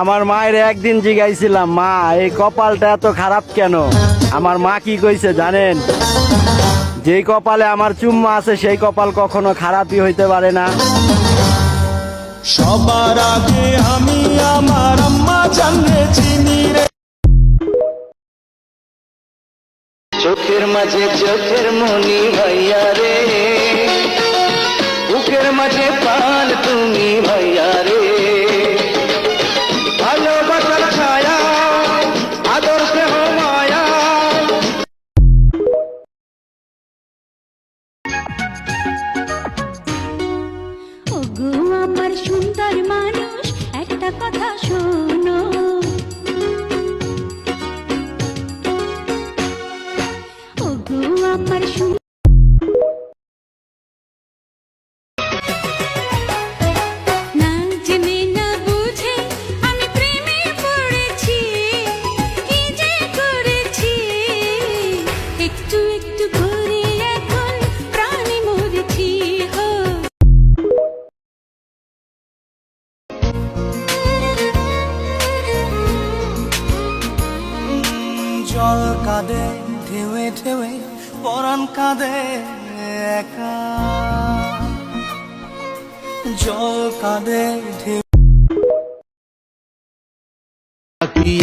আমার মায়ের একদিন জিগাইছিলাম, মা এই কপালটা এত খারাপ কেন? আমার মা কি কইছে জানেন? যেই কপালে আমার চুম্মা আছে সেই কপাল কখনো খারাপই হইতে পারে না। সবার আগে আমি আমার আম্মা জানলে চিনি রে। চোখের মাঝে চোখের মনি ভাইয়া রে, বুকের মাঝে পান তুমি ভাইয়া রে। ভালোবাসার ছায়া আদর স্নেহ মায়া। ওগো আমার সুন্দর মানুষ, একটা কথা শোনো। ওগো আমার না জেনে না বুঝে আমি প্রেমে পড়েছি, কি যে করেছি। একটু একটু করে এখন প্রাণে মরেছি। হো জল কাঁদে ঢেউে ঢেউে, পরাণ কাঁদে একা। জল কাঁদে ঢেউ,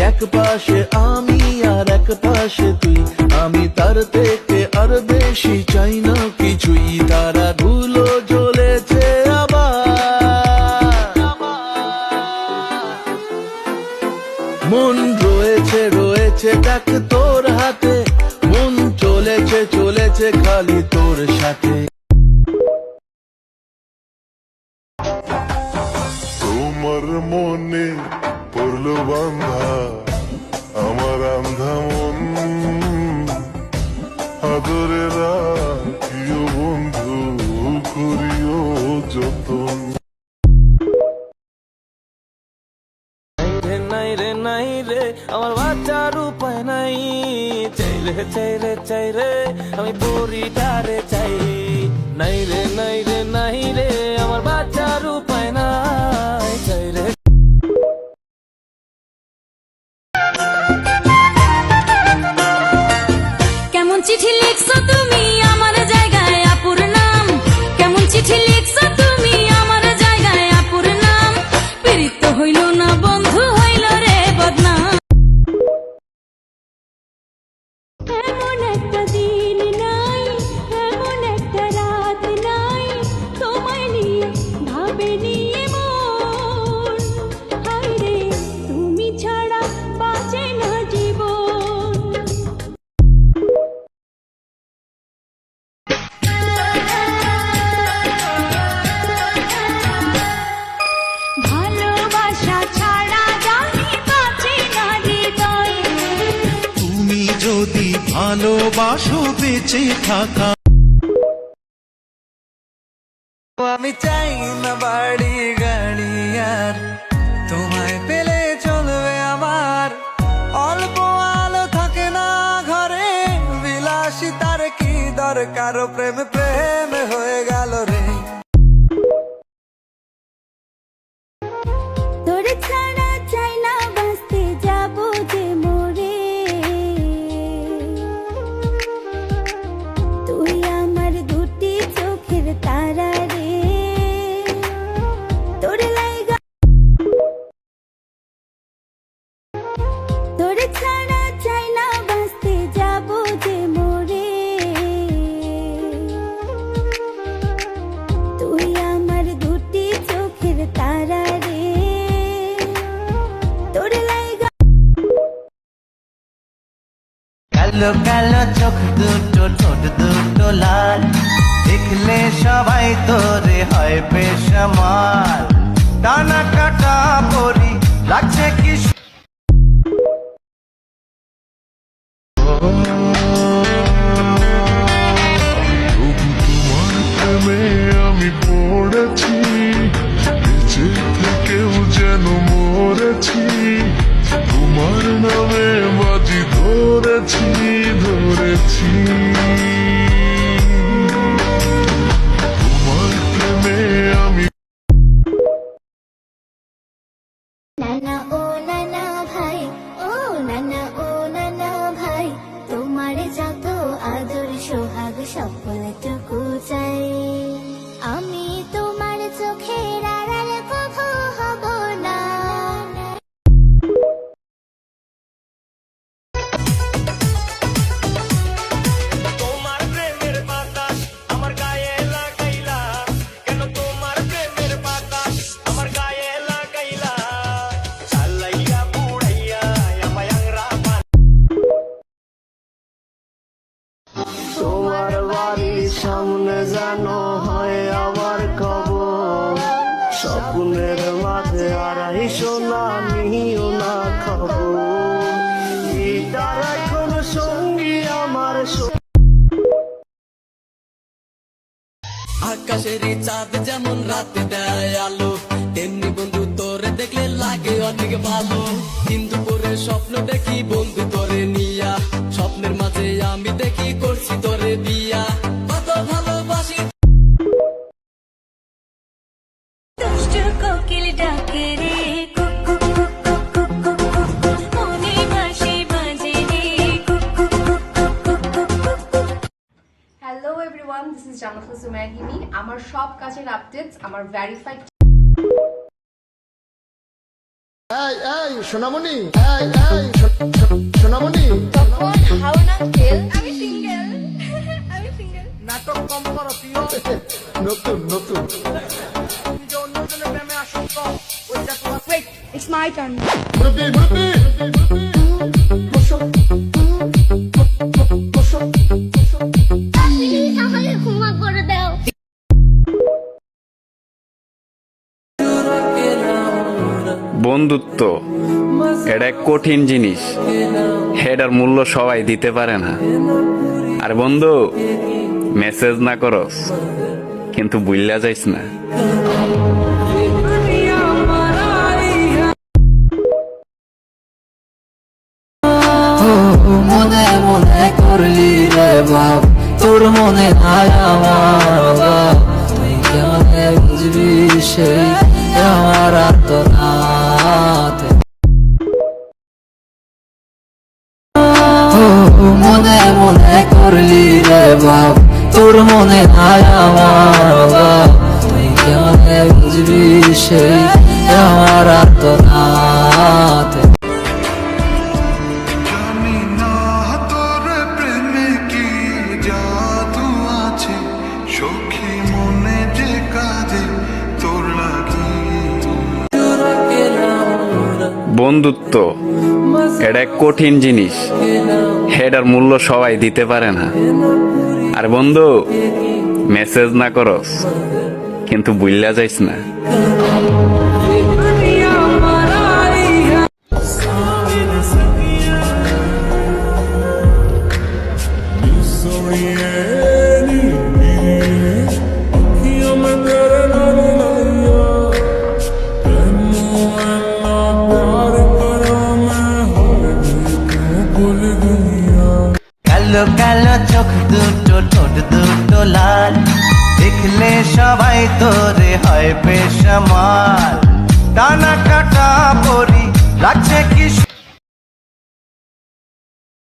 এক পাশে আমি আর এক পাশে তুই, আমি তার থেকে আর বেশি চাই না কিছুই। তারা ধুলো জ্বলেছে আবার, মন রয়েছে রয়েছে দেখ তোর হাতে, মন চলেছে চলেছে খালি তোর সাথে। তোমার মনে পড়লো বান্ধা আমার আন্ধা মন, আদরে রাখিও বন্ধু করিও যতন। নাই রে নাই রে আমার বাঁচার উপায় নাই, চাই রে চাই রে চাই রে আমি পরিটারে চাই। নাই রে নাই রে নাই রে আমার বাঁচার উপায় নাই, চাই রে। কেমন চিঠি লিখছো তুমি আমার জায়গায় আপুর নাম, কেমন চিঠি লিখছো তুমি আমার জায়গায় আপুর নাম। পীড়িত হইল না বন্ধু হইল রে বদনাম। এমন একটা দিন নাই, এমন একটা রাত নাই, তোমায় নিয়ে ভাবে নিয়ে মন। হায় রে তুমি ছাড়া বাঁচে না জীবন। ভালোবাসা ছাড়া জানি বাঁচে না হৃদয়। তুমি যদি ভালোবাসো বেঁচে থাকা। আমি চাই না বাড়ি গাড়ি আর, তোমায় পেলে চলবে আমার। অল্প আলো থাকে না ঘরে, বিলাসিতার কি দরকার? প্রেম প্রেম হয়ে গেল রে। তোরে ছাড়া চাই না বাঁচতে যাবো যে মরে। তুই আমার দুটি চোখের তারা রে, তোরে লাইগা। তোরে ছাড়া চাই না বাঁচতে যাবো যে মরে। তুই আমার দুটি চোখের তারা রে, তোরে লাইগা। কালো কালো চোখ দুটো ঠোঁট দুটো লাল, দেখলে সবাই তোরে হয় বেসামাল। টানা কাটা পরি লাগছে কি তোমার প্রেমে আমি পড়েছি, বেঁচে থেকেও যেন মরেছি। তোমার নামে বাজি ধরেছি ধরেছি। তোমার প্রেমে আমি না না ও হাই সোনা নিও না খবর, এটার এখন সঙ্গী আমার আকাশের এই চাঁদ যেমন রাতে দেয় আলো, তেমনি বন্ধু তোরে দেখলে লাগে অনেক ভালো। কিন্তু পরে স্বপ্ন দেখি বন্ধু তোরে নিয়া, স্বপ্নের মাঝে আমি দেখি করছি তোরে বিয়া। কত ভালোবাসি দুষ্টু কোকিল ডাকে রে কুকু কুকু কুকু কুকু, মনে বাঁশি বাজে রে কুকু কুকু কুকু। হ্যালো এভরিওয়ান, দিস ইজ জান্নাতুল সুমাইয়া হিমি। আমার সব কাজের আপডেটস আমার ভেরিফাইড এই সোনামণি, সোনামণি, আমি সিঙ্গেল আমি সিঙ্গেল। নাটক কম করো প্রিয়। নতুন নতুন ওয়েট, ইটস মাই টার্ন। মুরব্বি মুরব্বি বসো বসো। আমাকে ক্ষমা করে দাও। বন্ধুত্ব এটা এক কঠিন জিনিস, এটার মূল্য সবাই দিতে পারে না। আর বন্ধু, মেসেজ না করস কিন্তু বুইল্লা যাইস না। মনে মনে করলি রে বাপ, তোর মনে নাই আমার বাপ। তুই কেমনে বুঝবি সেই আমার আত্মনাথ। মনে মনে করলি রে বাপ, তোর মনে নাই আমার বাপ। তুই কেমনে বুঝবি সেই আমার আত্মনাথ। জানি না তোর প্রেমে কি জাদু আছে, সখী মনে যে কাজে তোর লাগি। বন্ধুত্ব এটা এক কঠিন জিনিস, এটার মূল্য সবাই দিতে পারে না। আর বন্ধু, মেসেজ না করস কিন্তু বুইল্লা যাইস না। কালো কালো চোখ দুটো ঠোঁট দুটো লাল, দেখলে সবাই তোরে হয় বেসামাল। টানা কাটা পরি লাগছে কি